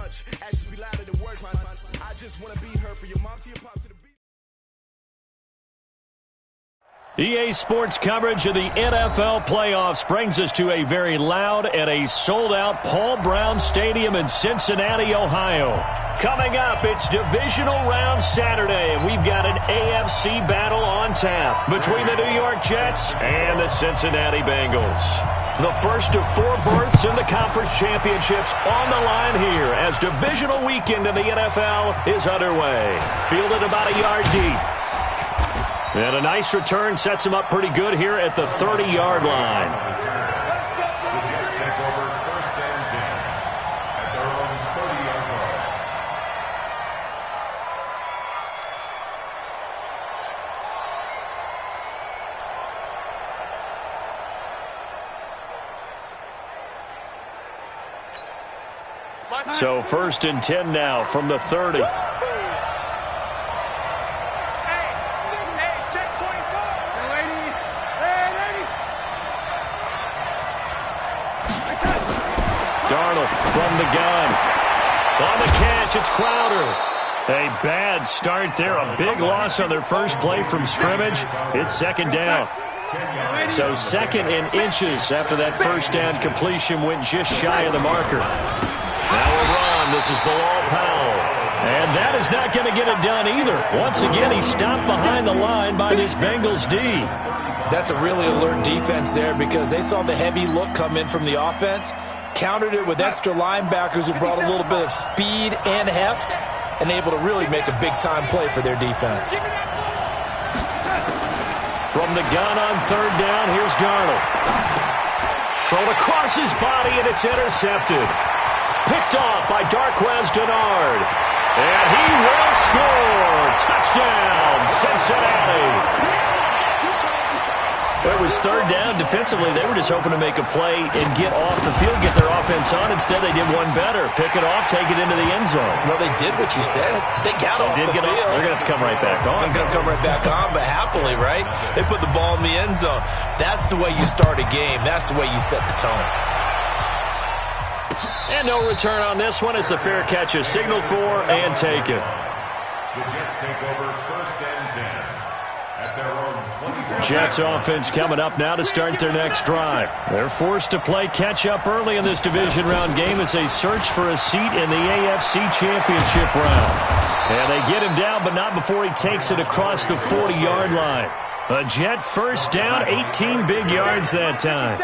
much. Actions be louder than words, man. I just want to be heard for your mom to your pop to the beat. EA Sports coverage of the NFL playoffs brings us to a very loud and a sold-out Paul Brown Stadium in Cincinnati, Ohio. Coming up, it's Divisional Round Saturday, and we've got an AFC battle on tap between the New York Jets and the Cincinnati Bengals. The first of 4 berths in the conference championships on the line here as divisional weekend in the NFL is underway. Fielded about a yard deep. And a nice return sets him up pretty good here at the 30-yard line. The Jets take over 1st and 10 at their own 30-yard line. So 1st and 10 now from the 30. From the gun. On the catch, it's Crowder. A bad start there. A big loss on their first play from scrimmage. It's 2nd down. So 2nd in inches after that first down completion went just shy of the marker. Now a run. This is Bilal Powell. And that is not going to get it done either. Once again, he's stopped behind the line by this Bengals D. That's a really alert defense there because they saw the heavy look come in from the offense. Countered it with extra linebackers who brought a little bit of speed and heft and able to really make a big-time play for their defense. From the gun on 3rd down, here's Darnold. Thrown across his body, and it's intercepted. Picked off by Darquez Dennard. And he will score. Touchdown, Cincinnati. It was 3rd down. Defensively, they were just hoping to make a play and get off the field, get their offense on. Instead, they did one better. Pick it off, take it into the end zone. Well, they did what you said. They got off the field. They're going to have to come right back on. They're going to come right back on, but happily, right? They put the ball in the end zone. That's the way you start a game. That's the way you set the tone. And no return on this one. It's the fair catch is signaled for and taken. The Jets take over 1st and 10 at their own 20. Jets offense coming up now to start their next drive. They're forced to play catch-up early in this division round game as they search for a seat in the AFC Championship round. And they get him down, but not before he takes it across the 40-yard line. A Jet first down, 18 big yards that time.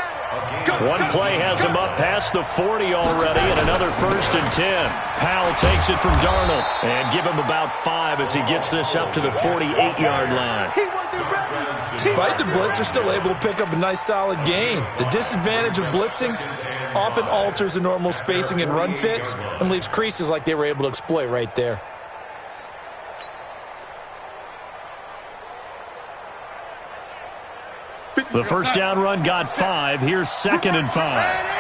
One play has him up past the 40 already, and another 1st and 10. Powell takes it from Darnold and give him about 5 as he gets this up to the 48-yard line. Despite the blitz, they're still able to pick up a nice solid gain. The disadvantage of blitzing often alters the normal spacing and run fits and leaves creases like they were able to exploit right there. The first down run got 5. Here's 2nd and 5.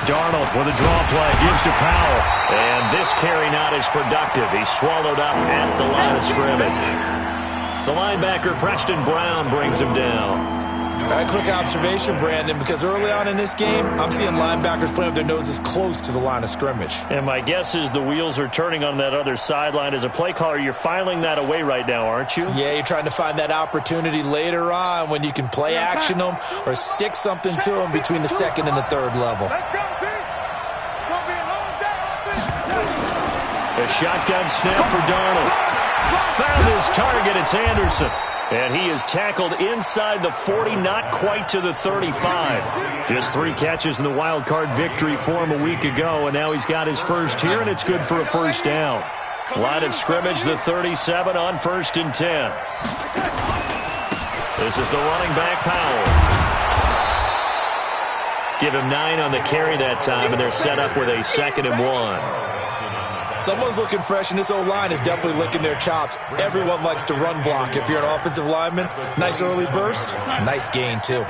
Darnold with a draw play, gives to Powell. And this carry not as productive. He's swallowed up at the line of scrimmage. The linebacker, Preston Brown, brings him down. All right, quick observation, Brandon, because early on in this game, I'm seeing linebackers playing with their noses close to the line of scrimmage. And my guess is the wheels are turning on that other sideline. As a play caller, you're filing that away right now, aren't you? Yeah, you're trying to find that opportunity later on when you can play action them or stick something to them between the 2nd and the 3rd level. Let's go, team. It's going to be a long day. A shotgun snap for Darnold. Found his target. It's Anderson. And he is tackled inside the 40, not quite to the 35. Just 3 catches in the wild card victory for him a week ago, and now he's got his first here, and it's good for a first down. Line of scrimmage, the 37 on 1st and 10. This is the running back, Powell. Give him 9 on the carry that time, and they're set up with a 2nd and 1. Someone's looking fresh, and this O-line is definitely licking their chops. Everyone likes to run block. If you're an offensive lineman, nice early burst, nice gain, too.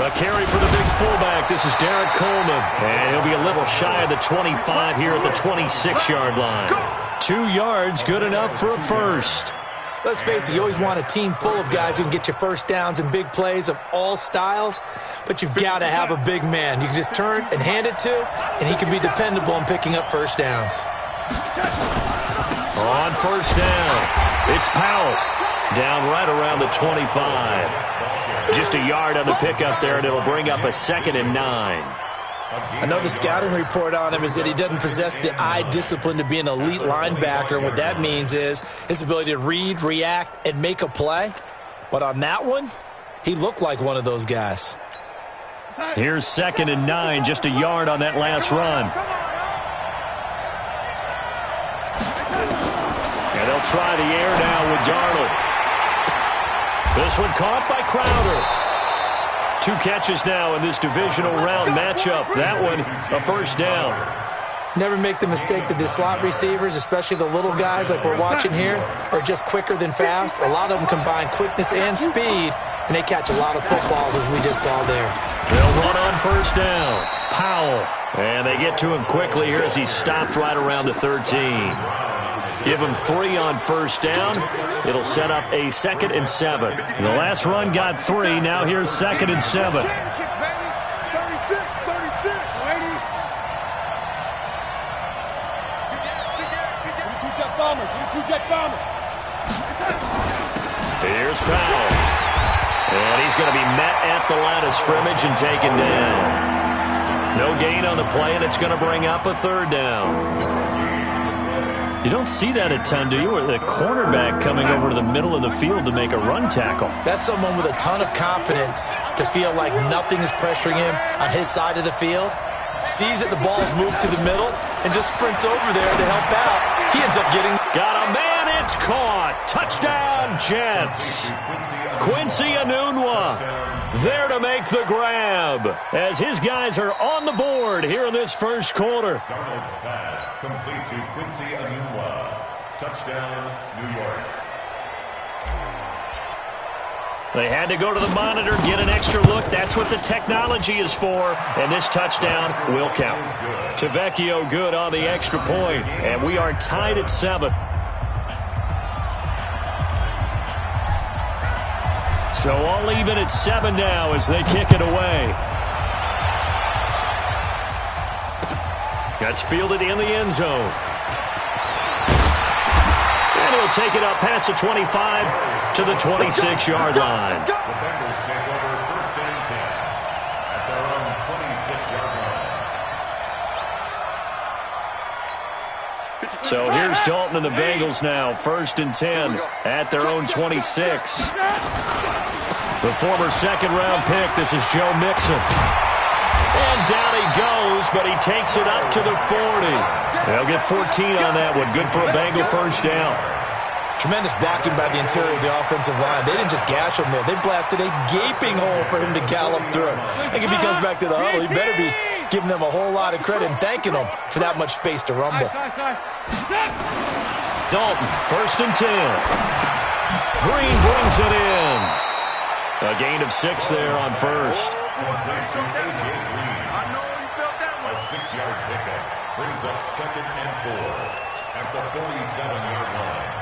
A carry for the big fullback. This is Derek Coleman. And he'll be a little shy of the 25 here at the 26-yard line. 2 yards, good enough for a first. Let's face it, you always want a team full of guys who can get you first downs and big plays of all styles, but you've got to have a big man you can just turn and hand it to, and he can be dependable in picking up first downs. On first down, it's Powell. Down right around the 25. Just a yard on the pickup there, and it'll bring up a 2nd and 9. Another scouting report on him is that he doesn't possess the eye discipline to be an elite linebacker. And what that means is his ability to read, react, and make a play. But on that one, he looked like one of those guys. Here's 2nd and 9, just a yard on that last run. And they'll try the air now with Darnold. This one caught by Crowder. 2 catches now in this divisional round matchup. That one, a first down. Never make the mistake that the slot receivers, especially the little guys like we're watching here, are just quicker than fast. A lot of them combine quickness and speed, and they catch a lot of footballs, as we just saw there. They'll run on first down. Powell. And they get to him quickly here as he stopped right around the 13. Give him 3 on first down. It'll set up a 2nd and 7. The last run got 3. Now here's 2nd and 7. Here's Powell. And he's going to be met at the line of scrimmage and taken down. No gain on the play, and it's going to bring up a 3rd down. You don't see that a ton, do you? Or the cornerback coming over to the middle of the field to make a run tackle. That's someone with a ton of confidence to feel like nothing is pressuring him on his side of the field. Sees that the ball's moved to the middle and just sprints over there to help out. He ends up getting... Got a man, it's caught. Touchdown, Jets. Quincy Enunwa there to make the grab as his guys are on the board here in this first quarter. Darnold's pass complete to Quincy Enunwa. Touchdown, New York. They had to go to the monitor, get an extra look. That's what the technology is for. And this touchdown will count. Tavecchio good on the extra point. And we are tied at 7. So all even at 7 now as they kick it away. That's fielded in the end zone. And he'll take it up past the 25 to the 26-yard line. The Bengals take over first and 10 at their own 26-yard line. So here's Dalton and the Bengals now. 1st and 10 at their own 26. The former 2nd-round pick, this is Joe Mixon. And down he goes, but he takes it up to the 40. They'll get 14 on that one. Good for a Bengal first down. Tremendous blocking by the interior of the offensive line. They didn't just gash him there. They blasted a gaping hole for him to gallop through. I think if he comes back to the huddle, he better be giving them a whole lot of credit and thanking them for that much space to rumble. Dalton, 1st and 10. Green brings it in. A gain of 6 there on first. A 6-yard pickup brings up 2nd and 4 at the 47-yard line.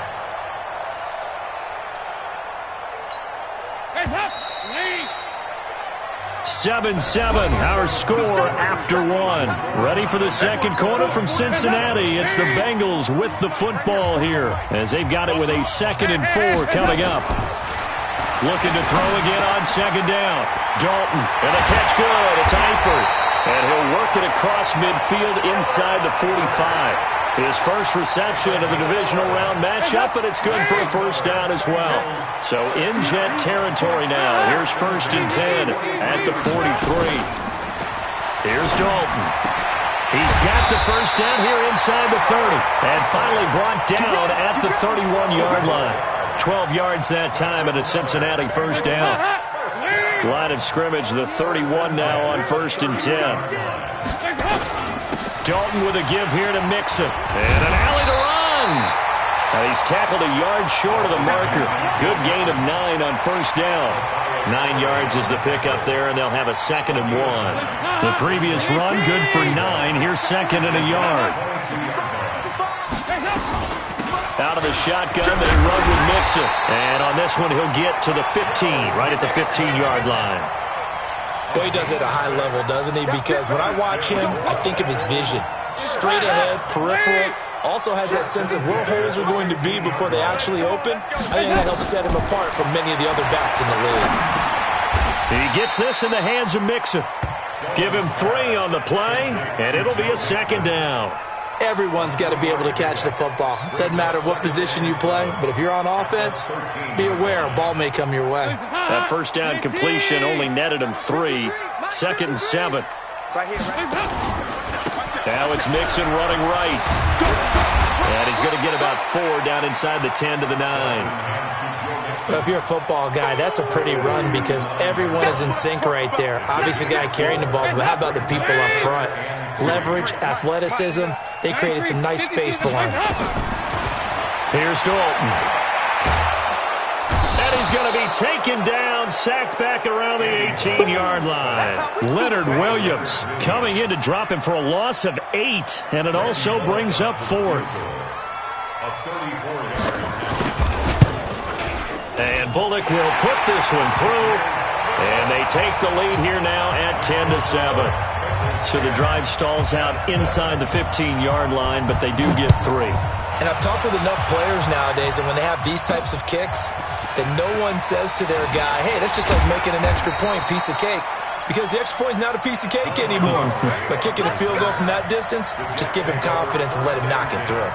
7-7, our score after 1. Ready for the second quarter from Cincinnati. It's the Bengals with the football here as they've got it with a 2nd and 4 coming up. Looking to throw again on 2nd down. Dalton, and the catch good. It's Eifert. And he'll work it across midfield inside the 45. His first reception of the divisional round matchup, but it's good for a first down as well. So in Jet territory now. Here's 1st and 10 at the 43. Here's Dalton. He's got the first down here inside the 30. And finally brought down at the 31-yard line. 12 yards that time and a Cincinnati first down. Line of scrimmage, the 31 now on 1st and 10. Dalton with a give here to Mixon. And an alley to run. Now he's tackled a yard short of the marker. Good gain of 9 on first down. 9 yards is the pickup there, and they'll have a 2nd and 1. The previous run, good for 9. Here's 2nd and a yard. Out of the shotgun, they run with Mixon. And on this one, he'll get to the 15, right at the 15-yard line. Well, he does it at a high level, doesn't he? Because when I watch him, I think of his vision. Straight ahead, peripheral. Also has that sense of where holes are going to be before they actually open. I think that helps set him apart from many of the other backs in the league. He gets this in the hands of Mixon. Give him 3 on the play, and it'll be a second down. Everyone's got to be able to catch the football. Doesn't matter what position you play, but if you're on offense, be aware a ball may come your way. That first down completion only netted him 3. 2nd and 7. Now it's Mixon running right. And he's going to get about 4 down inside the 10 to the 9. Well, if you're a football guy, that's a pretty run because everyone is in sync right there. Obviously, the guy carrying the ball, but how about the people up front? Leverage, athleticism, they created some nice space for him. Here's Dalton. And he's going to be taken down, sacked back around the 18-yard line. Leonard Williams coming in to drop him for a loss of 8, and it also brings up 4th. And Bullock will put this one through, and they take the lead here now at 10-7. So the drive stalls out inside the 15-yard line, but they do get 3. And I've talked with enough players nowadays, and when they have these types of kicks, that no one says to their guy, hey, that's just like making an extra point, piece of cake. Because the extra point is not a piece of cake anymore. But kicking a field goal from that distance, just give him confidence and let him knock it through.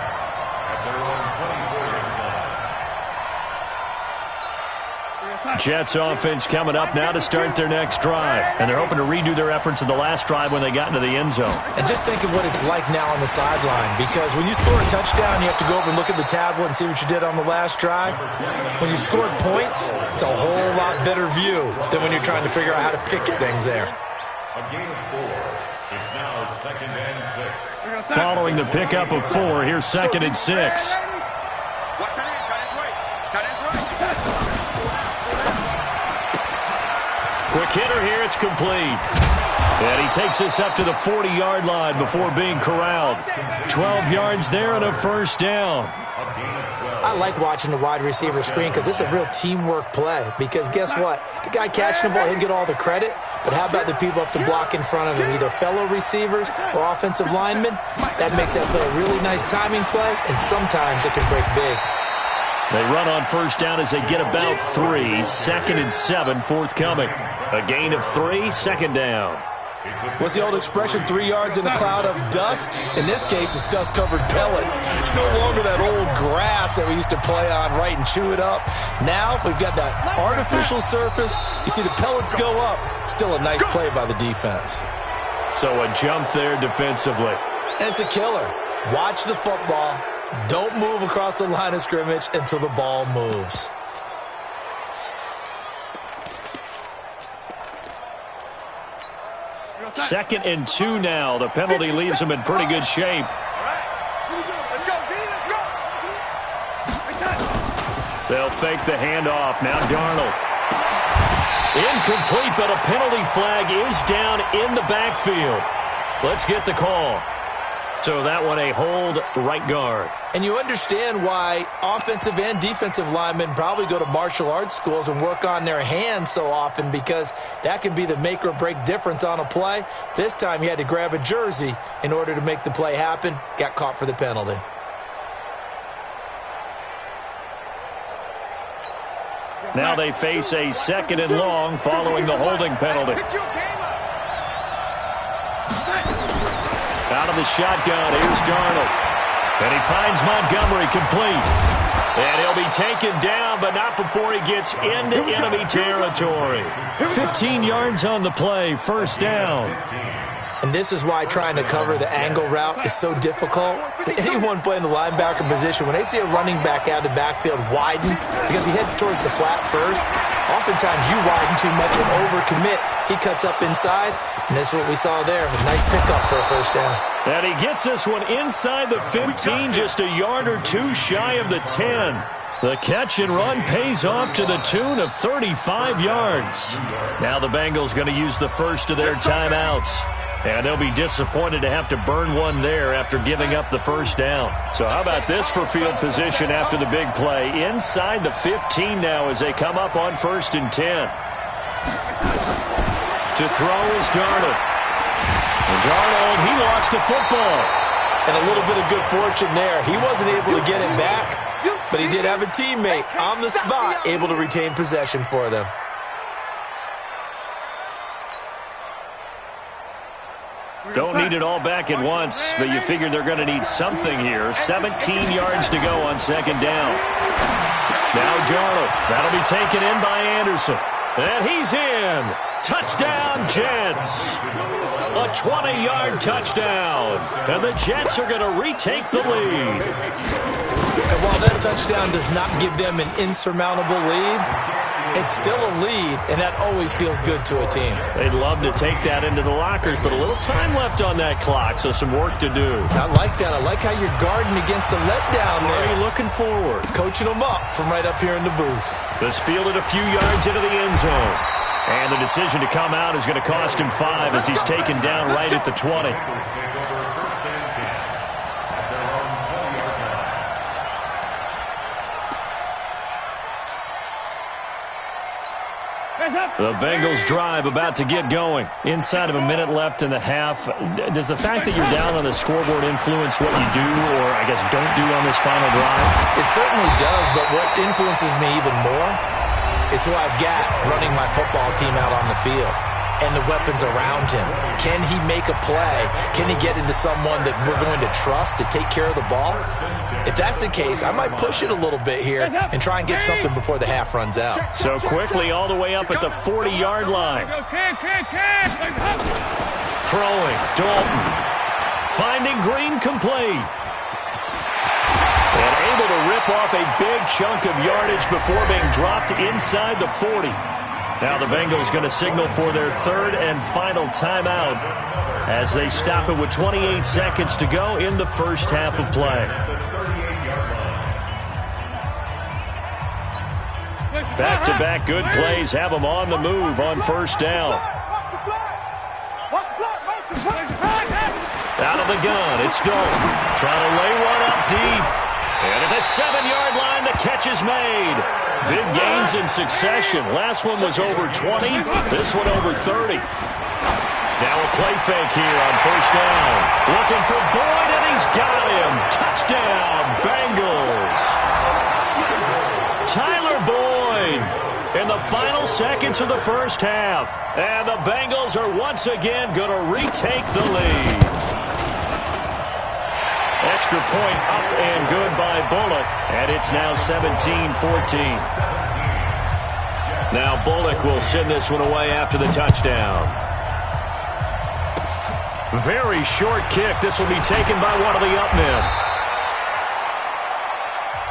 Jets offense coming up now to start their next drive. And they're hoping to redo their efforts in the last drive when they got into the end zone. And just think of what it's like now on the sideline. Because when you score a touchdown, you have to go over and look at the tablet and see what you did on the last drive. When you scored points, it's a whole lot better view than when you're trying to figure out how to fix things there. A gain of 4. It's now 2nd and 6. Following the pickup of 4, here's 2nd and 6. Quick hitter here, it's complete. And he takes us up to the 40-yard line before being corralled. 12 yards there and a first down. I like watching the wide receiver screen because it's a real teamwork play. Because guess what? The guy catching the ball, he'll get all the credit. But how about the people up to block in front of him, either fellow receivers or offensive linemen? That makes that play a really nice timing play, and sometimes it can break big. They run on first down as they get about 3. 2nd and 7, forthcoming. A gain of 3, 2nd down. What's the old expression, 3 yards in a cloud of dust? In this case, it's dust-covered pellets. It's no longer that old grass that we used to play on, right, and chew it up. Now we've got that artificial surface. You see the pellets go up. Still a nice play by the defense. So a jump there defensively. And it's a killer. Watch the football. Don't move across the line of scrimmage until the ball moves. Second and 2 now. The penalty leaves them in pretty good shape. They'll fake the handoff. Now Darnold. Incomplete, but a penalty flag is down in the backfield. Let's get the call. So that one a hold, right guard. And you understand why offensive and defensive linemen probably go to martial arts schools and work on their hands so often, because that can be the make or break difference on a play. This time he had to grab a jersey in order to make the play happen. Got caught for the penalty. Now they face a 2nd and long following the holding penalty. Out of the shotgun, here's Darnold. And he finds Montgomery complete. And he'll be taken down, but not before he gets into enemy territory. 15 yards on the play, first down. And this is why trying to cover the angle route is so difficult. Anyone playing the linebacker position, when they see a running back out of the backfield widen, because he heads towards the flat first, oftentimes you widen too much and overcommit. He cuts up inside, and that's what we saw there. A nice pickup for a first down. And he gets this one inside the 15, just a yard or 2 shy of the 10. The catch and run pays off to the tune of 35 yards. Now the Bengals going to use the first of their timeouts. And they'll be disappointed to have to burn one there after giving up the first down. So how about this for field position after the big play? Inside the 15 now as they come up on 1st and 10. To throw is Darnold. And Darnold, he lost the football. And a little bit of good fortune there. He wasn't able to get it back, but he did have a teammate on the spot able to retain possession for them. Don't need it all back at once, but you figure they're going to need something here. 17 yards to go on 2nd down. Now Darnold. That'll be taken in by Anderson. And he's in. Touchdown, Jets. A 20-yard touchdown. And the Jets are going to retake the lead. And while that touchdown does not give them an insurmountable lead, it's still a lead, and that always feels good to a team. They'd love to take that into the lockers, but a little time left on that clock, so some work to do. I like that. I like how you're guarding against a letdown there. Are you looking forward? Coaching them up from right up here in the booth. This fielded a few yards into the end zone. And the decision to come out is going to cost him 5 as he's taken down right at the 20. The Bengals drive about to get going. Inside of a minute left in the half. Does the fact that you're down on the scoreboard influence what you do or, I guess, don't do on this final drive? It certainly does, but what influences me even more is who I've got running my football team out on the field and the weapons around him. Can he make a play? Can he get into someone that we're going to trust to take care of the ball? If that's the case, I might push it a little bit here and try and get something before the half runs out. So quickly all the way up at the 40-yard line. Throwing, Dalton. Finding Green complete. And able to rip off a big chunk of yardage before being dropped inside the 40. Now the Bengals going to signal for their 3rd and final timeout as they stop it with 28 seconds to go in the first half of play. Back-to-back good plays have them on the move on 1st down. Out of the gun, it's Dalton. Trying to lay one up deep. And at the 7-yard line, the catch is made. Big gains in succession. Last one was over 20. This one over 30. Now a play fake here on 1st down. Looking for Boyd, and he's got him. Touchdown, Bengals. Tyler Boyd in the final seconds of the first half. And the Bengals are once again going to retake the lead. Extra point up and good by Bullock. And it's now 17-14. Now Bullock will send this one away after the touchdown. Very short kick. This will be taken by one of the up men.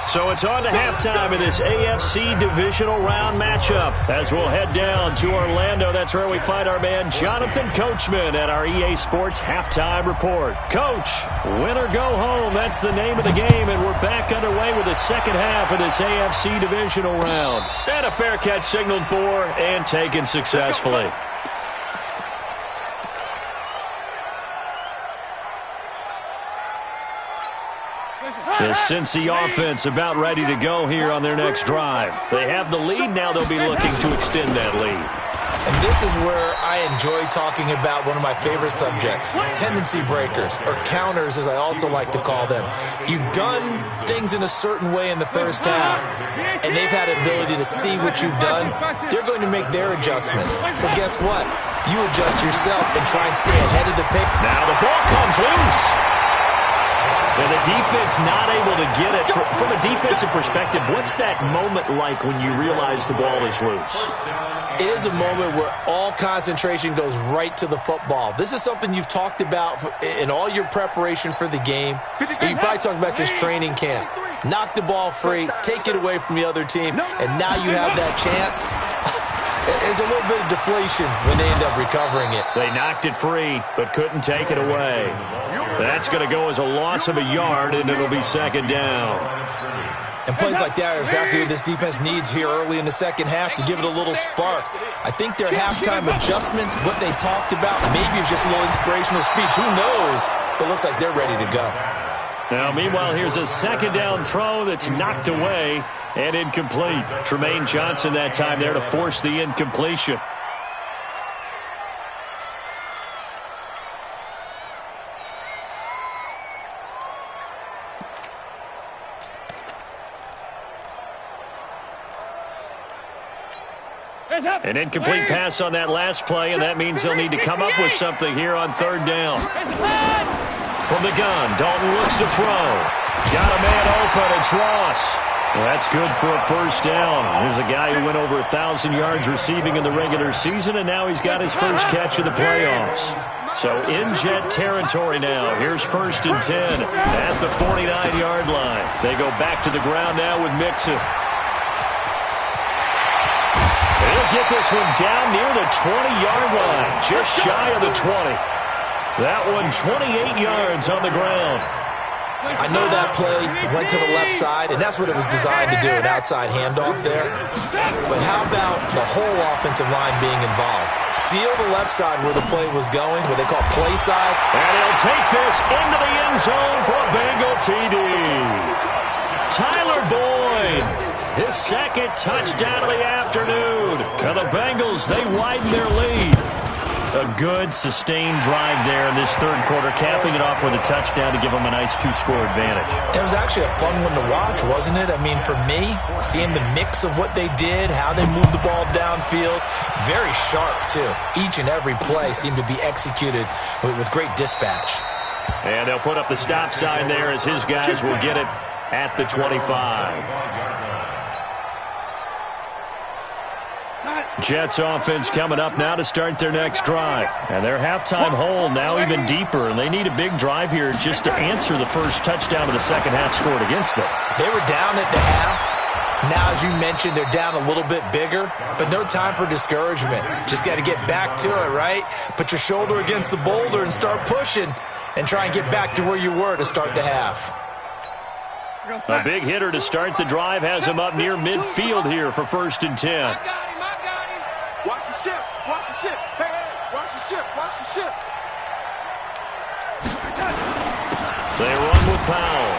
So it's on to halftime of this AFC divisional round matchup as we'll head down to Orlando. That's where we find our man Jonathan Coachman at our EA Sports Halftime Report. Coach, win or go home. That's the name of the game, and we're back underway with the second half of this AFC divisional round. And a fair catch signaled for and taken successfully. The Cincy offense about ready to go here on their next drive. They have the lead. Now they'll be looking to extend that lead. And this is where I enjoy talking about one of my favorite subjects, tendency breakers, or counters as I also like to call them. You've done things in a certain way in the first half, and they've had ability to see what you've done. They're going to make their adjustments. So guess what? You adjust yourself and try and stay ahead of the pick. Now the ball comes loose. And the defense not able to get it. From a defensive perspective, what's that moment like when you realize the ball is loose? It is a moment where all concentration goes right to the football. This is something you've talked about in all your preparation for the game. You probably talked about since training camp. Knock the ball free, take it away from the other team, and now you have that chance. There's a little bit of deflation when they end up recovering it. They knocked it free, but couldn't take it away. That's going to go as a loss of a yard, and it'll be second down. And plays like that are exactly what this defense needs here early in the second half to give it a little spark. I think their halftime adjustments, what they talked about, maybe it's just a little inspirational speech. Who knows? But it looks like they're ready to go. Now, meanwhile, here's a second down throw that's knocked away and incomplete. Tremaine Johnson that time there to force the incompletion. An incomplete pass on that last play, and that means they'll need to come up with something here on third down. From the gun, Dalton looks to throw. Got a man open, it's Ross. Well, that's good for a first down. Here's a guy who went over 1,000 yards receiving in the regular season, and now he's got his first catch of the playoffs. So in Jet territory now. Here's 1st and 10 at the 49-yard line. They go back to the ground now with Mixon. They'll get this one down near the 20-yard line, just shy of the 20. That one 28 yards on the ground. I know that play went to the left side, and that's what it was designed to do, an outside handoff there. But how about the whole offensive line being involved? Seal the left side where the play was going, what they call play side. And he'll take this into the end zone for a Bengal TD. Tyler Boyd, his second touchdown of the afternoon. And the Bengals, they widen their lead. A good, sustained drive there in this third quarter, capping it off with a touchdown to give them a nice 2-score advantage. It was actually a fun one to watch, wasn't it? I mean, for me, seeing the mix of what they did, how they moved the ball downfield, very sharp, too. Each and every play seemed to be executed with great dispatch. And they'll put up the stop sign there as his guys will get it at the 25. Jets offense coming up now to start their next drive. And their halftime hole now even deeper, and they need a big drive here just to answer the first touchdown of the second half scored against them. They were down at the half. Now, as you mentioned, they're down a little bit bigger, but no time for discouragement. Just got to get back to it, right? Put your shoulder against the boulder and start pushing and try and get back to where you were to start the half. A big hitter to start the drive has him up near midfield here for 1st and 10. Watch the ship. Watch the ship. Hey, hey, watch the ship. Watch the ship. They run with Powell.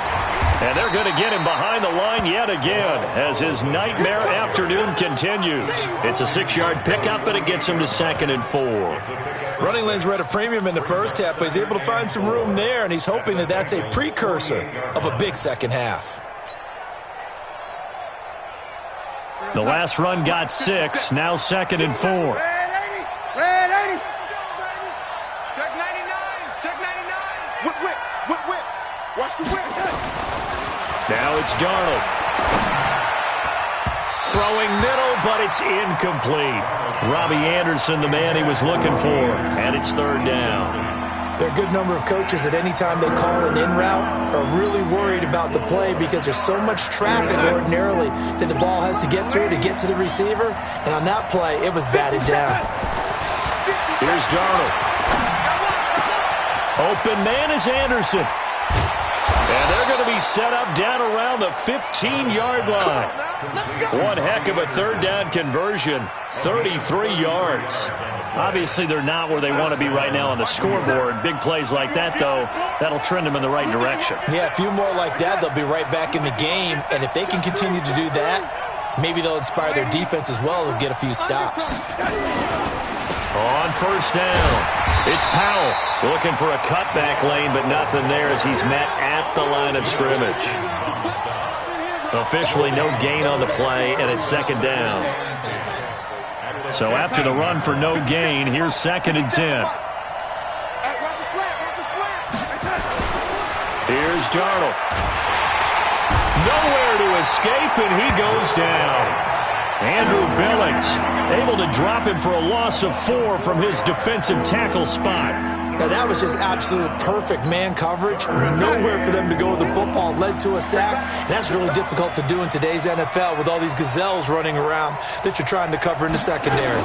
And they're going to get him behind the line yet again as his nightmare afternoon continues. It's a 6-yard pickup, and it gets him to 2nd and 4. Running lanes were at a premium in the first half, but he's able to find some room there, and he's hoping that that's a precursor of a big second half. The last run got 6, now 2nd and 4. Red 80. Red 80. Check 99. Check 99. Whip, whip. Whip, whip. Watch the whip. Now it's Darnold. Throwing middle, but it's incomplete. Robbie Anderson, the man he was looking for, and it's 3rd down. There are a good number of coaches that any time they call an in route are really worried about the play because there's so much traffic ordinarily that the ball has to get through to get to the receiver. And on that play, it was batted down. Here's Darnold. Open man is Anderson. And they're going to be set up down around the 15-yard line. One heck of a 3rd down conversion, 33 yards. Obviously, they're not where they want to be right now on the scoreboard. Big plays like that, though, that'll trend them in the right direction. Yeah, a few more like that, they'll be right back in the game. And if they can continue to do that, maybe they'll inspire their defense as well. They'll get a few stops. On 1st down, it's Powell looking for a cutback lane, but nothing there as he's met at the line of scrimmage. Officially no gain on the play, and it's 2nd down. So after the run for no gain, here's 2nd and 10. Here's Darnold. Nowhere to escape, and he goes down. Andrew Billings able to drop him for a loss of 4 from his defensive tackle spot. Now, that was just absolute perfect man coverage. Nowhere for them to go with the football. Led to a sack. And that's really difficult to do in today's NFL with all these gazelles running around that you're trying to cover in the secondary.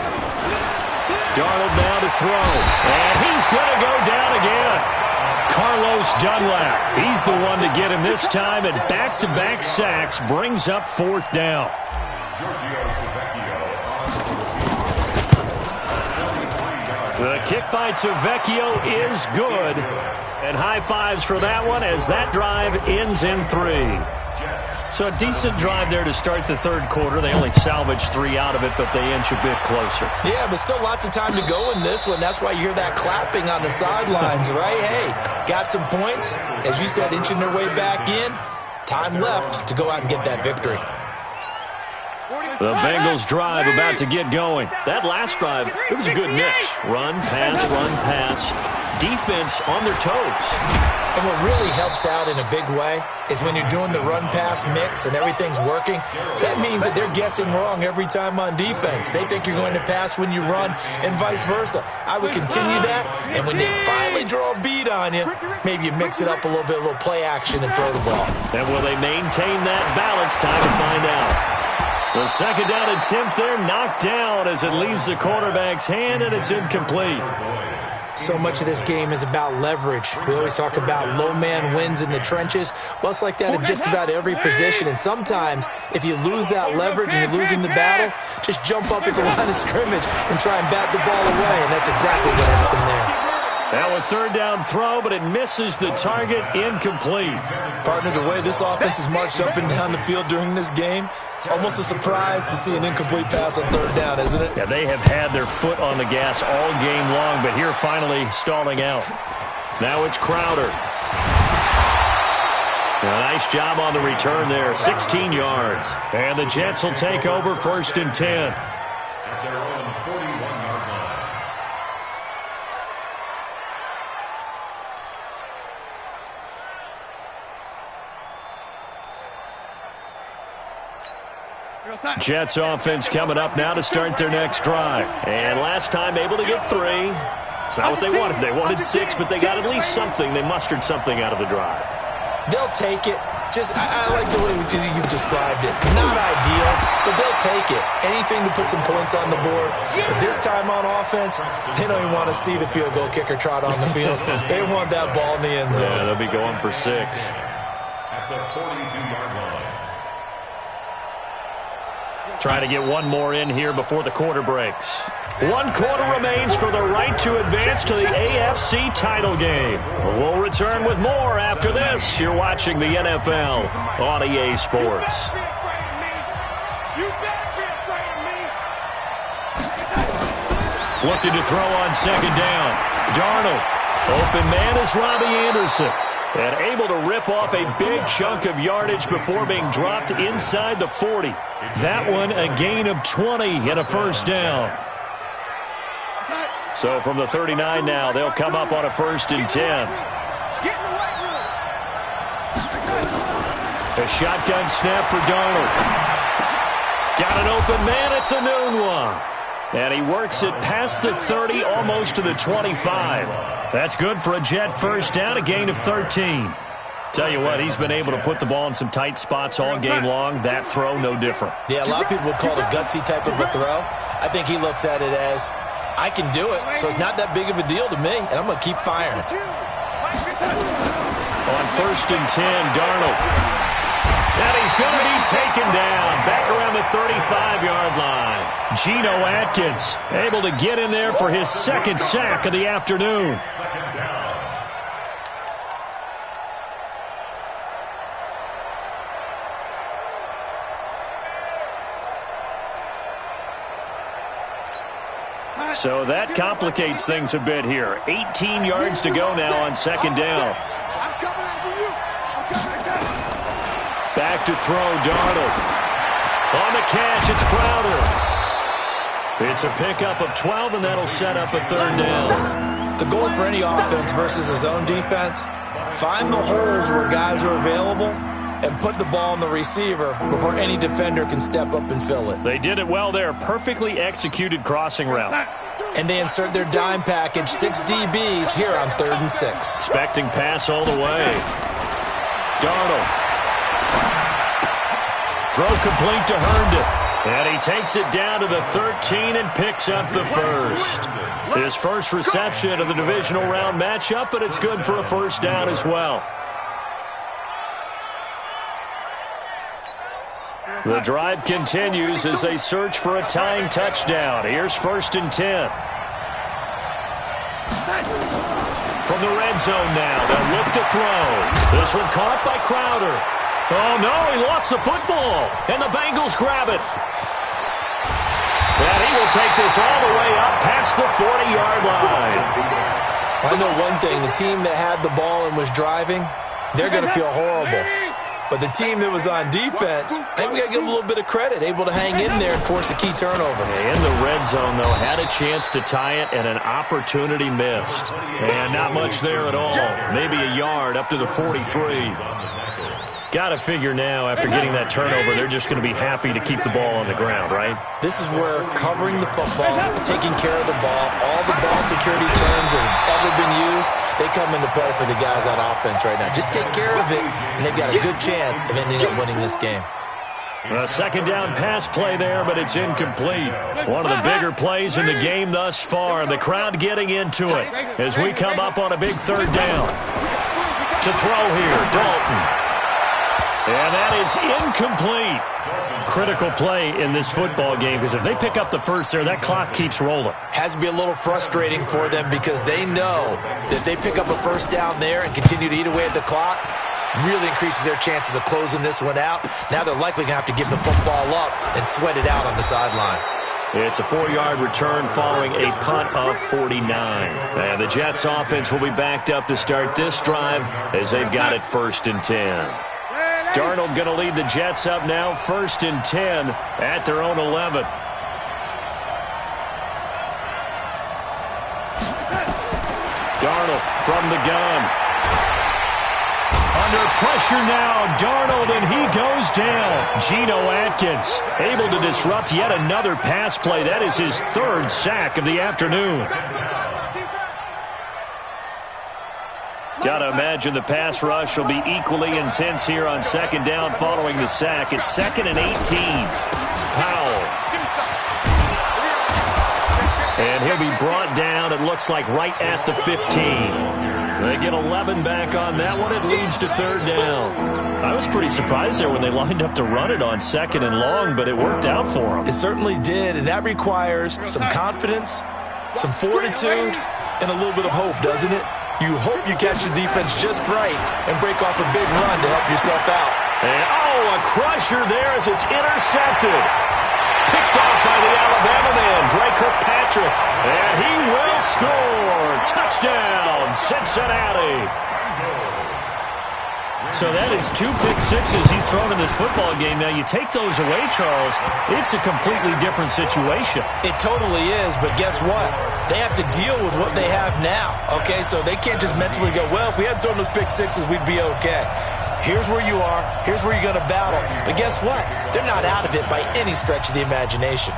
Darnold now to throw. And he's going to go down again. Carlos Dunlap. He's the one to get him this time, and back-to-back sacks brings up 4th down. The kick by Tavecchio is good. And high fives for that one as that drive ends in 3. So a decent drive there to start the 3rd quarter. They only salvaged 3 out of it, but they inch a bit closer. Yeah, but still lots of time to go in this one. That's why you hear that clapping on the sidelines, right? Hey, got some points. As you said, inching their way back in. Time left to go out and get that victory. The Bengals drive about to get going. That last drive, it was a good mix. Run, pass, defense on their toes. And what really helps out in a big way is when you're doing the run-pass mix and everything's working, that means that they're guessing wrong every time on defense. They think you're going to pass when you run and vice versa. I would continue that, and when they finally draw a beat on you, maybe you mix it up a little bit, a little play action and throw the ball. And will they maintain that balance? Time to find out. The 2nd down attempt there knocked down as it leaves the quarterback's hand, and it's incomplete. So much of this game is about leverage. We always talk about low man wins in the trenches. Well, it's like that in just about every position. And sometimes, if you lose that leverage and you're losing the battle, just jump up at the line of scrimmage and try and bat the ball away. And that's exactly what happened there. Now a 3rd down throw, but it misses the target, incomplete. Partner, the way this offense has marched up and down the field during this game, it's almost a surprise to see an incomplete pass on 3rd down, isn't it? Yeah, they have had their foot on the gas all game long, but here finally stalling out. Now it's Crowder. A nice job on the return there, 16 yards. And the Jets will take over 1st and 10. At their own 41-yard line. Jets offense coming up now to start their next drive. And last time able to get 3. It's not what they wanted. They wanted 6, but they got at least something. They mustered something out of the drive. They'll take it. I like the way you've described it. Not ideal, but they'll take it. Anything to put some points on the board. But this time on offense, they don't even want to see the field goal kicker trot on the field. They want that ball in the end zone. Yeah, they'll be going for 6. At the 42-yard line. Trying to get one more in here before the quarter breaks. 1 quarter remains for the right to advance to the AFC title game. We'll return with more after this. You're watching the NFL on EA Sports. Looking to throw on 2nd down. Darnold. Open man is Robbie Anderson. And able to rip off a big chunk of yardage before being dropped inside the 40. That one a gain of 20 and a 1st down. So from the 39 now, they'll come up on a 1st and 10. A shotgun snap for Darnold. Got an open man, it's a noon one. And he works it past the 30, almost to the 25. That's good for a Jet 1st down, a gain of 13. Tell you what, he's been able to put the ball in some tight spots all game long. That throw, no different. Yeah, a lot of people would call it a gutsy type of a throw. I think he looks at it as, I can do it, so it's not that big of a deal to me, and I'm going to keep firing. On 1st and 10, Darnold. And he's going to be taken down back around the 35-yard line. Geno Atkins able to get in there for his 2nd sack of the afternoon. So that complicates things a bit here. 18 yards to go now on 2nd down. Back to throw, Darnold. On the catch, it's Crowder. It's a pickup of 12, and that'll set up a 3rd down. The goal for any offense versus his own defense, find the holes where guys are available and put the ball on the receiver before any defender can step up and fill it. They did it well there. Perfectly executed crossing route. And they insert their dime package, 6 DBs here on 3rd and 6. Expecting pass all the way. Darnold. Throw complete to Herndon. And he takes it down to the 13 and picks up the first. His first reception of the divisional round matchup, but it's good for a first down as well. The drive continues as they search for a tying touchdown. Here's 1st and 10. From the red zone now, they'll look to throw. This one caught by Crowder. Oh, no, he lost the football, and the Bengals grab it. And he will take this all the way up past the 40-yard line. I know one thing. The team that had the ball and was driving, they're going to feel horrible. But the team that was on defense, I think we got to give them a little bit of credit, able to hang in there and force a key turnover. In the red zone, though, had a chance to tie it and an opportunity missed. And not much there at all. Maybe a yard up to the 43. Got to figure now, after getting that turnover, they're just going to be happy to keep the ball on the ground, right? This is where covering the football, taking care of the ball, all the ball security terms that have ever been used, they come into play for the guys on offense right now. Just take care of it, and they've got a good chance of ending up winning this game. A second down pass play there, but it's incomplete. One of the bigger plays in the game thus far. The crowd getting into it as we come up on a big third down. To throw here, Dalton. And that is incomplete. Critical play in this football game, because if they pick up the first there, that clock keeps rolling. Has to be a little frustrating for them because they know that if they pick up a first down there and continue to eat away at the clock, really increases their chances of closing this one out. Now they're likely going to have to give the football up and sweat it out on the sideline. It's a 4-yard return following a punt of 49. And the Jets offense will be backed up to start this drive as they've got it 1st and 10. Darnold going to lead the Jets up now, 1st and 10 at their own 11. Darnold from the gun. Under pressure now, Darnold, and he goes down. Geno Atkins able to disrupt yet another pass play. That is his 3rd sack of the afternoon. Got to imagine the pass rush will be equally intense here on 2nd down following the sack. It's 2nd and 18. Powell. And he'll be brought down, it looks like, right at the 15. They get 11 back on that one. It leads to 3rd down. I was pretty surprised there when they lined up to run it on 2nd and long, but it worked out for them. It certainly did, and that requires some confidence, some fortitude, and a little bit of hope, doesn't it? You hope you catch the defense just right and break off a big run to help yourself out. And, a crusher there as it's intercepted. Picked off by the Alabama man, Dre Kirkpatrick. And he will score. Touchdown, Cincinnati. So that is 2 pick sixes he's thrown in this football game. Now, you take those away, Charles, it's a completely different situation. It totally is, but guess what? They have to deal with what they have now, okay? So they can't just mentally go, well, if we hadn't thrown those pick sixes, we'd be okay. Here's where you are. Here's where you're going to battle. But guess what? They're not out of it by any stretch of the imagination.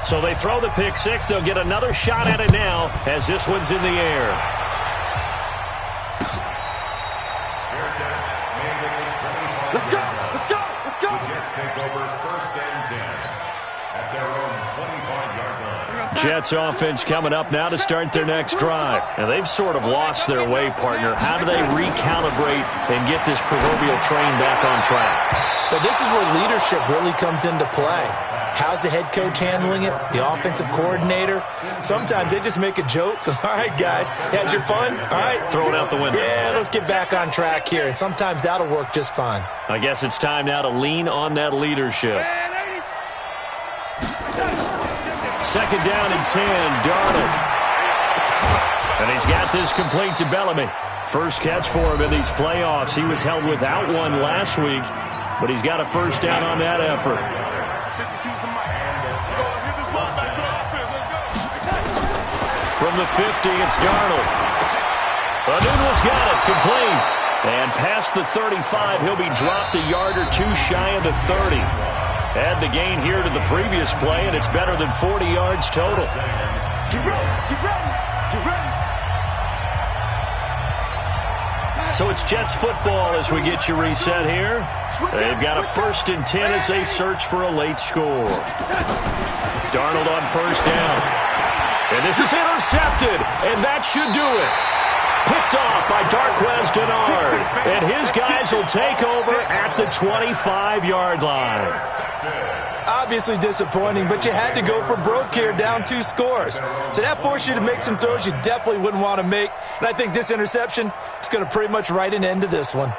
So they throw the pick six. They'll get another shot at it now as this one's in the air. Let's go! Let's go! Let's go! The Jets take over 1st and 10 at their own 25-yard line. Jets offense coming up now to start their next drive. And they've sort of lost their way, partner. How do they recalibrate and get this proverbial train back on track? Well, this is where leadership really comes into play. How's the head coach handling it? The offensive coordinator? Sometimes they just make a joke. All right, guys, had your fun? All right. Throw it out the window. Yeah, let's get back on track here. And sometimes that'll work just fine. I guess it's time now to lean on that leadership. 2nd down and 10, Darnold. And he's got this complete to Bellamy. First catch for him in these playoffs. He was held without one last week, but he's got a first down on that effort. From the 50, it's Darnold. Anuno's got it, complete. And past the 35, he'll be dropped a yard or two shy of the 30. Add the gain here to the previous play, and it's better than 40 yards total. Get ready! Get ready! Get ready! So it's Jets football as we get you reset here. They've got a 1st and 10 as they search for a late score. Darnold on 1st down. And this is intercepted, and that should do it. Picked off by Darquez Denard. And his guys will take over at the 25-yard line. Obviously disappointing, but you had to go for broke here, down 2 scores. So that forced you to make some throws you definitely wouldn't want to make. And I think this interception is going to pretty much write an end to this one.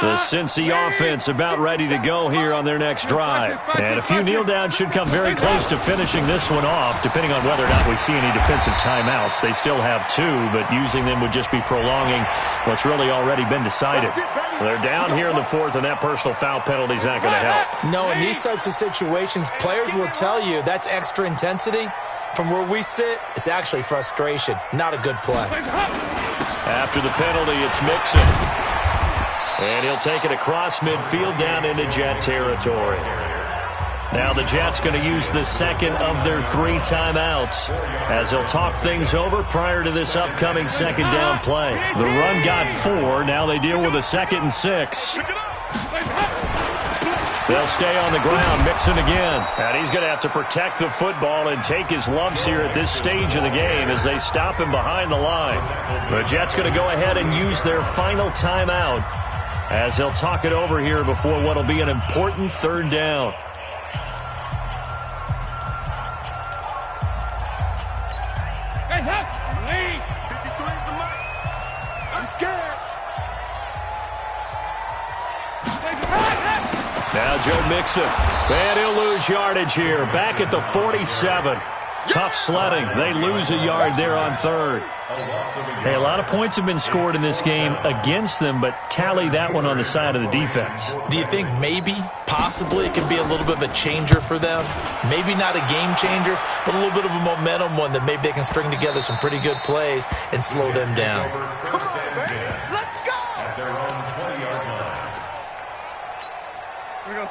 The Cincy offense about ready to go here on their next drive. And a few kneel downs should come very close to finishing this one off, depending on whether or not we see any defensive timeouts. They still have 2, but using them would just be prolonging what's really already been decided. They're down here in the 4th, and that personal foul penalty is not going to help. No, in these types of situations, players will tell you that's extra intensity. From where we sit, it's actually frustration. Not a good play. After the penalty, it's Mixon. And he'll take it across midfield down into Jet territory. Now the Jets going to use the 2nd of their 3 timeouts as they'll talk things over prior to this upcoming 2nd down play. The run got 4. Now they deal with a 2nd and 6. They'll stay on the ground. Mixon again. And he's going to have to protect the football and take his lumps here at this stage of the game as they stop him behind the line. The Jets going to go ahead and use their final timeout as they'll talk it over here before what will be an important 3rd down. I'm scared. Now Joe Mixon. And he'll lose yardage here. Back at the 47. Tough sledding. They lose a yard there on 3rd. Hey, a lot of points have been scored in this game against them, but tally that one on the side of the defense. Do you think maybe, possibly, it could be a little bit of a changer for them? Maybe not a game changer, but a little bit of a momentum one that maybe they can string together some pretty good plays and slow them down. Come on, baby. Let's go. At their own 20-yard line.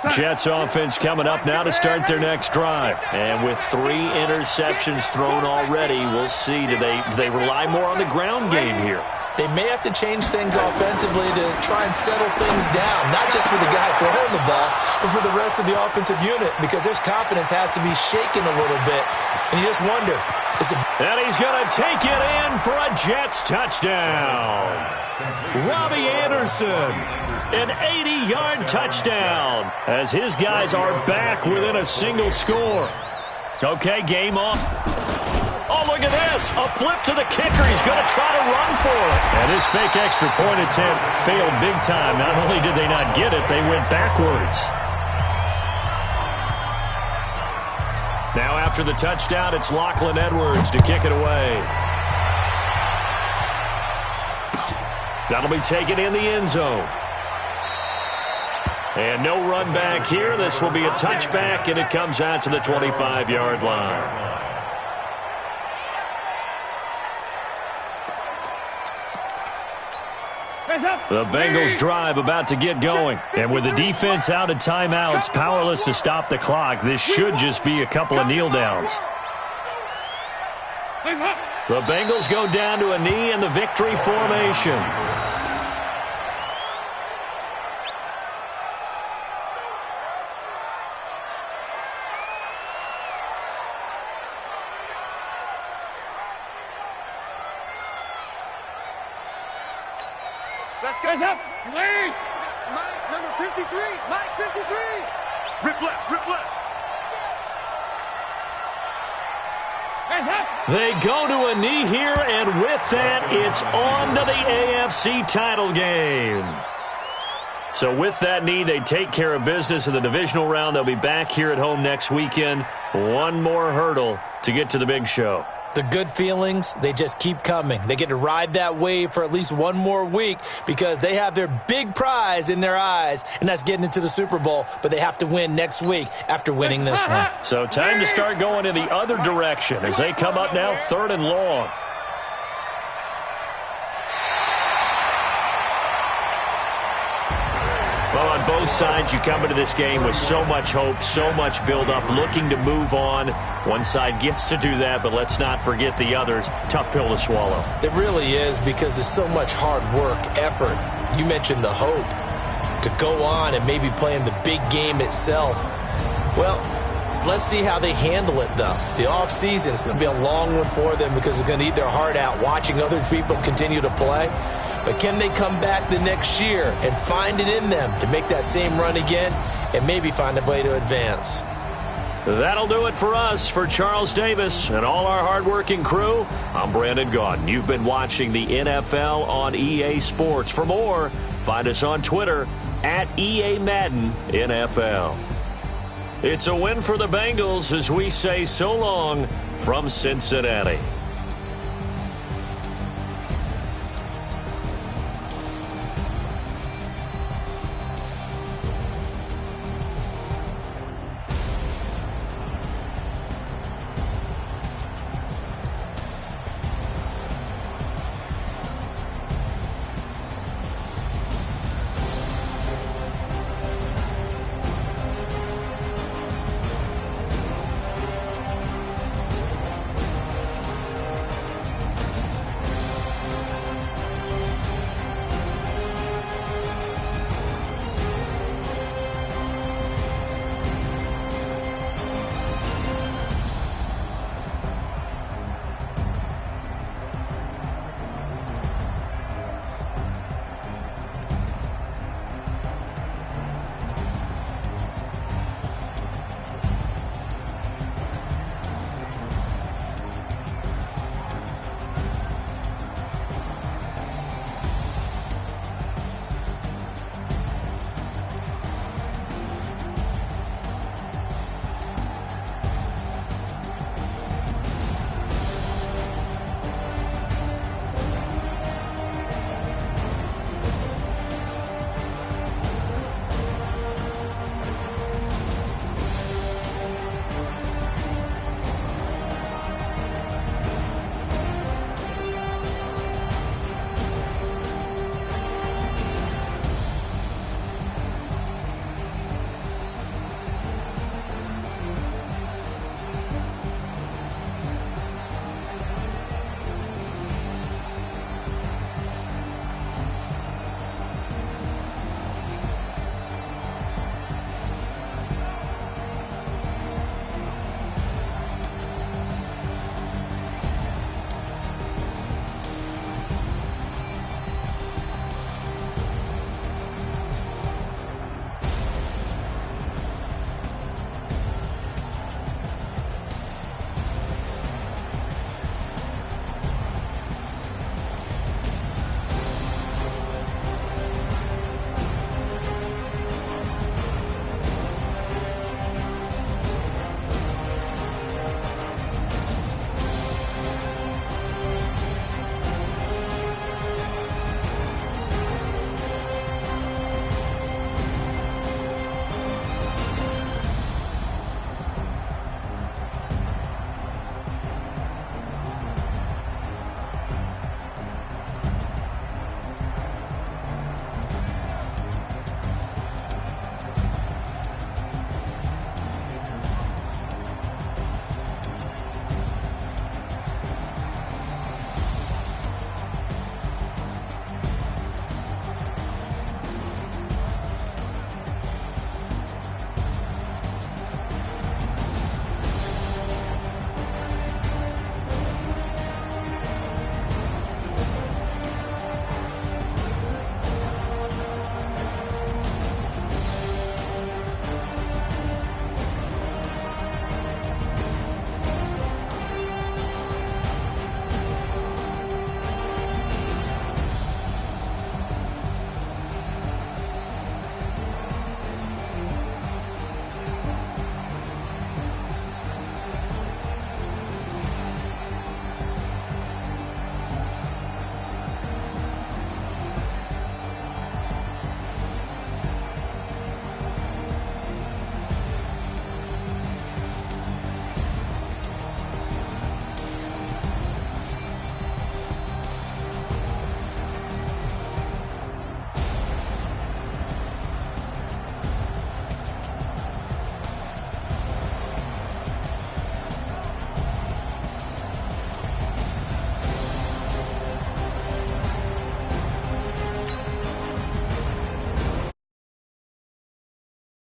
Jets offense coming up now to start their next drive. And with 3 interceptions thrown already, we'll see. Do they rely more on the ground game here? They may have to change things offensively to try and settle things down, not just for the guy throwing the ball, but for the rest of the offensive unit, because their confidence has to be shaken a little bit. And you just wonder, and he's going to take it in for a Jets touchdown. Robbie Anderson, an 80-yard touchdown, as his guys are back within a single score. Okay, game on. Oh, look at this. A flip to the kicker. He's going to try to run for it. And his fake extra point attempt failed big time. Not only did they not get it, they went backwards. Now after the touchdown, it's Lachlan Edwards to kick it away. That'll be taken in the end zone. And no run back here. This will be a touchback, and it comes out to the 25-yard line. The Bengals drive about to get going. And with the defense out of timeouts, powerless to stop the clock, this should just be a couple of kneel downs. The Bengals go down to a knee in the victory formation. Let's go. Mike, number 53. Mike, 53. Rip left, rip left. They go to a knee here, and with that, it's on to the AFC title game. So with that knee, they take care of business in the divisional round. They'll be back here at home next weekend. One more hurdle to get to the big show. The good feelings, they just keep coming. They get to ride that wave for at least one more week because they have their big prize in their eyes, and that's getting into the Super Bowl, but they have to win next week after winning this one. So time to start going in the other direction as they come up now 3rd and long. Well, on both sides, you come into this game with so much hope, so much build-up, looking to move on. One side gets to do that, but let's not forget the others. Tough pill to swallow. It really is, because there's so much hard work, effort. You mentioned the hope to go on and maybe play in the big game itself. Well, let's see how they handle it, though. The offseason is going to be a long one for them because it's going to eat their heart out watching other people continue to play. But can they come back the next year and find it in them to make that same run again and maybe find a way to advance? That'll do it for us. For Charles Davis and all our hardworking crew, I'm Brandon Gaudin. You've been watching the NFL on EA Sports. For more, find us on Twitter at EA Madden NFL. It's a win for the Bengals as we say so long from Cincinnati.